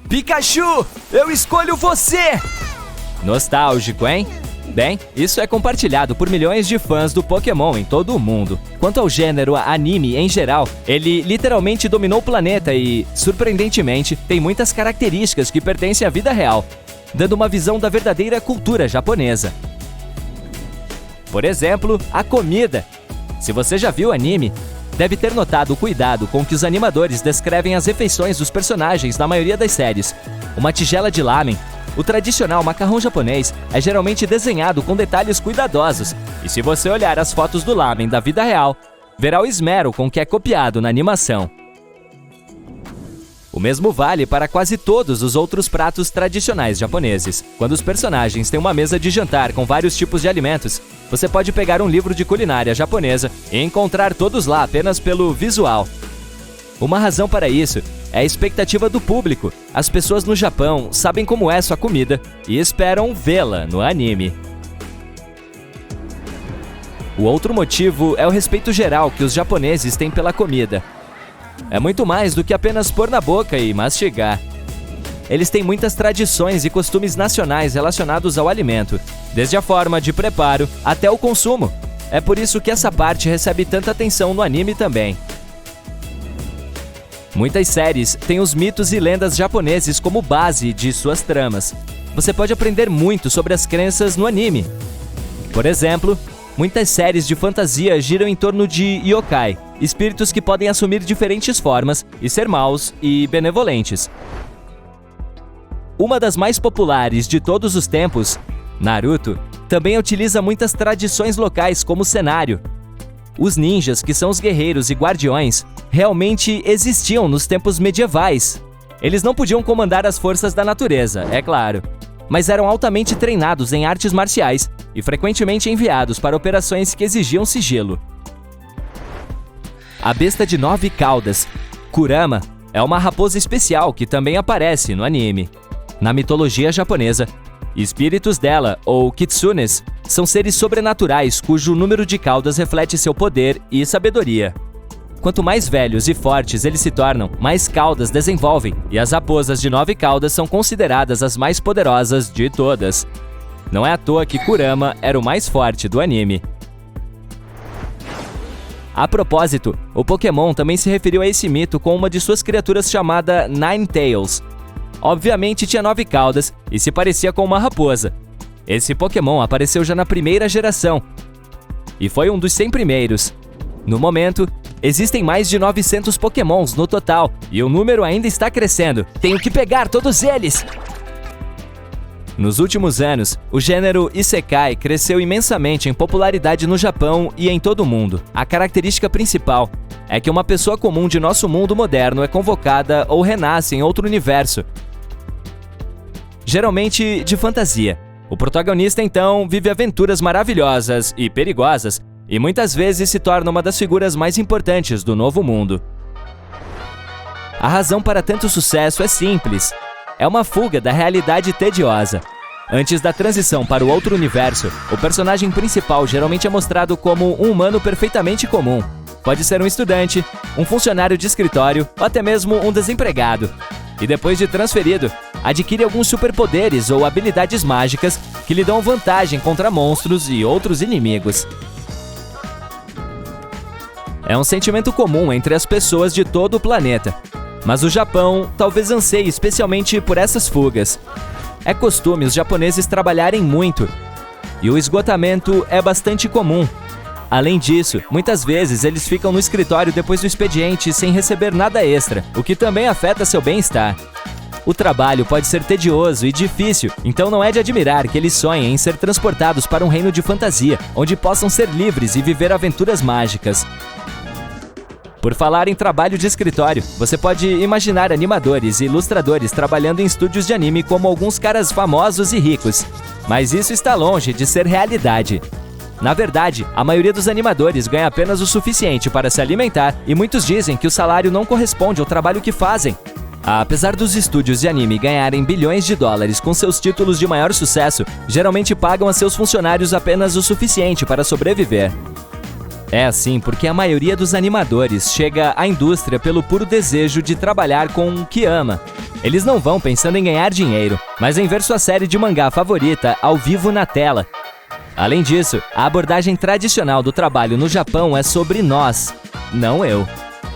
Pikachu, eu escolho você! Nostálgico, hein? Bem, isso é compartilhado por milhões de fãs do Pokémon em todo o mundo. Quanto ao gênero anime em geral, ele literalmente dominou o planeta e, surpreendentemente, tem muitas características que pertencem à vida real, dando uma visão da verdadeira cultura japonesa. Por exemplo, a comida. Se você já viu o anime, deve ter notado o cuidado com que os animadores descrevem as refeições dos personagens na maioria das séries. Uma tigela de lamen, o tradicional macarrão japonês, é geralmente desenhado com detalhes cuidadosos. E se você olhar as fotos do lamen da vida real, verá o esmero com que é copiado na animação. O mesmo vale para quase todos os outros pratos tradicionais japoneses. Quando os personagens têm uma mesa de jantar com vários tipos de alimentos, você pode pegar um livro de culinária japonesa e encontrar todos lá apenas pelo visual. Uma razão para isso é a expectativa do público. As pessoas no Japão sabem como é sua comida e esperam vê-la no anime. O outro motivo é o respeito geral que os japoneses têm pela comida. É muito mais do que apenas pôr na boca e mastigar. Eles têm muitas tradições e costumes nacionais relacionados ao alimento, desde a forma de preparo até o consumo. É por isso que essa parte recebe tanta atenção no anime também. Muitas séries têm os mitos e lendas japoneses como base de suas tramas. Você pode aprender muito sobre as crenças no anime. Por exemplo, muitas séries de fantasia giram em torno de yokai, espíritos que podem assumir diferentes formas e ser maus e benevolentes. Uma das mais populares de todos os tempos, Naruto, também utiliza muitas tradições locais como cenário. Os ninjas, que são os guerreiros e guardiões, realmente existiam nos tempos medievais. Eles não podiam comandar as forças da natureza, é claro, mas eram altamente treinados em artes marciais e frequentemente enviados para operações que exigiam sigilo. A besta de 9 caudas, Kurama, é uma raposa especial que também aparece no anime. Na mitologia japonesa, espíritos dela, ou kitsunes, são seres sobrenaturais cujo número de caudas reflete seu poder e sabedoria. Quanto mais velhos e fortes eles se tornam, mais caudas desenvolvem, e as raposas de 9 caudas são consideradas as mais poderosas de todas. Não é à toa que Kurama era o mais forte do anime. A propósito, o Pokémon também se referiu a esse mito com uma de suas criaturas chamada Ninetales. Obviamente tinha 9 caudas e se parecia com uma raposa. Esse Pokémon apareceu já na primeira geração e foi um dos 100 primeiros. No momento, existem mais de 900 Pokémons no total e o número ainda está crescendo. Tenho que pegar todos eles! Nos últimos anos, o gênero Isekai cresceu imensamente em popularidade no Japão e em todo o mundo. A característica principal é que uma pessoa comum de nosso mundo moderno é convocada ou renasce em outro universo, geralmente de fantasia. O protagonista, então, vive aventuras maravilhosas e perigosas e muitas vezes se torna uma das figuras mais importantes do novo mundo. A razão para tanto sucesso é simples. É uma fuga da realidade tediosa. Antes da transição para o outro universo, o personagem principal geralmente é mostrado como um humano perfeitamente comum. Pode ser um estudante, um funcionário de escritório ou até mesmo um desempregado. E depois de transferido, adquire alguns superpoderes ou habilidades mágicas que lhe dão vantagem contra monstros e outros inimigos. É um sentimento comum entre as pessoas de todo o planeta. Mas o Japão talvez anseie especialmente por essas fugas. É costume os japoneses trabalharem muito, e o esgotamento é bastante comum. Além disso, muitas vezes eles ficam no escritório depois do expediente sem receber nada extra, o que também afeta seu bem-estar. O trabalho pode ser tedioso e difícil, então não é de admirar que eles sonhem em ser transportados para um reino de fantasia, onde possam ser livres e viver aventuras mágicas. Por falar em trabalho de escritório, você pode imaginar animadores e ilustradores trabalhando em estúdios de anime como alguns caras famosos e ricos. Mas isso está longe de ser realidade. Na verdade, a maioria dos animadores ganha apenas o suficiente para se alimentar e muitos dizem que o salário não corresponde ao trabalho que fazem. Apesar dos estúdios de anime ganharem bilhões de dólares com seus títulos de maior sucesso, geralmente pagam a seus funcionários apenas o suficiente para sobreviver. É assim porque a maioria dos animadores chega à indústria pelo puro desejo de trabalhar com o que ama. Eles não vão pensando em ganhar dinheiro, mas em ver sua série de mangá favorita ao vivo na tela. Além disso, a abordagem tradicional do trabalho no Japão é sobre nós, não eu.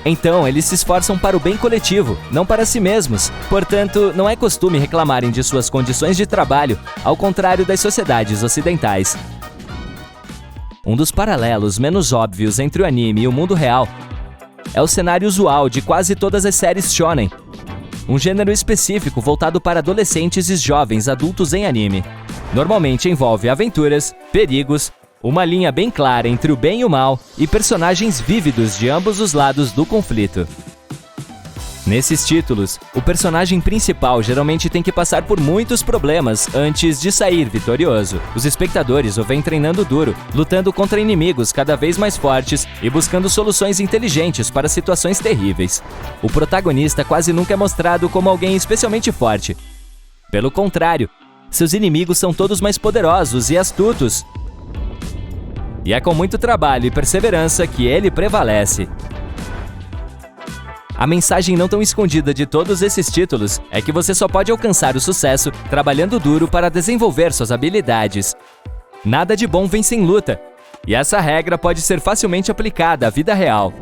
Então, eles se esforçam para o bem coletivo, não para si mesmos. Portanto, não é costume reclamarem de suas condições de trabalho, ao contrário das sociedades ocidentais. Um dos paralelos menos óbvios entre o anime e o mundo real é o cenário usual de quase todas as séries shonen, um gênero específico voltado para adolescentes e jovens adultos em anime. Normalmente envolve aventuras, perigos, uma linha bem clara entre o bem e o mal e personagens vívidos de ambos os lados do conflito. Nesses títulos, o personagem principal geralmente tem que passar por muitos problemas antes de sair vitorioso. Os espectadores o veem treinando duro, lutando contra inimigos cada vez mais fortes e buscando soluções inteligentes para situações terríveis. O protagonista quase nunca é mostrado como alguém especialmente forte. Pelo contrário, seus inimigos são todos mais poderosos e astutos. E é com muito trabalho e perseverança que ele prevalece. A mensagem não tão escondida de todos esses títulos é que você só pode alcançar o sucesso trabalhando duro para desenvolver suas habilidades. Nada de bom vem sem luta, e essa regra pode ser facilmente aplicada à vida real.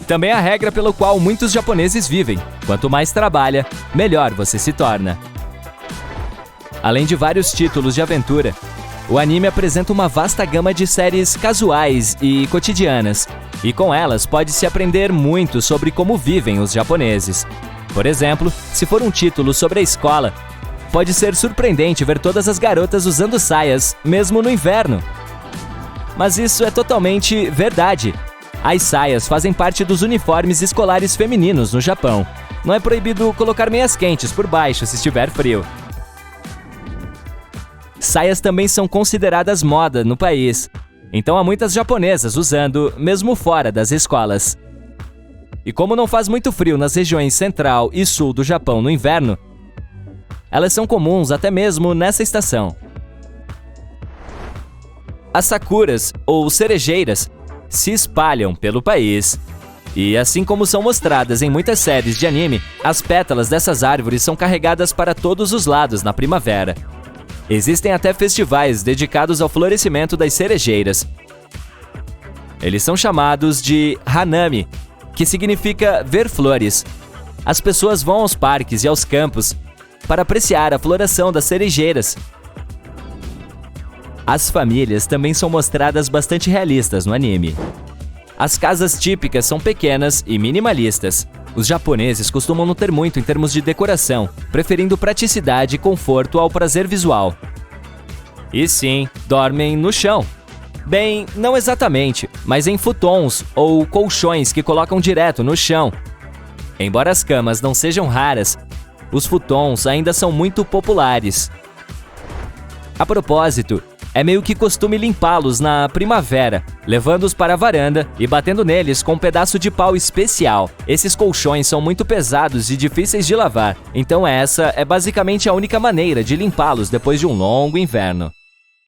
Também é a regra pelo qual muitos japoneses vivem: quanto mais trabalha, melhor você se torna. Além de vários títulos de aventura, o anime apresenta uma vasta gama de séries casuais e cotidianas, e com elas pode-se aprender muito sobre como vivem os japoneses. Por exemplo, se for um título sobre a escola, pode ser surpreendente ver todas as garotas usando saias, mesmo no inverno. Mas isso é totalmente verdade. As saias fazem parte dos uniformes escolares femininos no Japão. Não é proibido colocar meias quentes por baixo se estiver frio. Saias também são consideradas moda no país, então há muitas japonesas usando, mesmo fora das escolas. E como não faz muito frio nas regiões central e sul do Japão no inverno, elas são comuns até mesmo nessa estação. As sakuras, ou cerejeiras, se espalham pelo país. E assim como são mostradas em muitas séries de anime, as pétalas dessas árvores são carregadas para todos os lados na primavera. Existem até festivais dedicados ao florescimento das cerejeiras. Eles são chamados de Hanami, que significa ver flores. As pessoas vão aos parques e aos campos para apreciar a floração das cerejeiras. As famílias também são mostradas bastante realistas no anime. As casas típicas são pequenas e minimalistas. Os japoneses costumam não ter muito em termos de decoração, preferindo praticidade e conforto ao prazer visual. E sim, dormem no chão. Bem, não exatamente, mas em futons ou colchões que colocam direto no chão. Embora as camas não sejam raras, os futons ainda são muito populares. A propósito, é meio que costume limpá-los na primavera, levando-os para a varanda e batendo neles com um pedaço de pau especial. Esses colchões são muito pesados e difíceis de lavar, então essa é basicamente a única maneira de limpá-los depois de um longo inverno.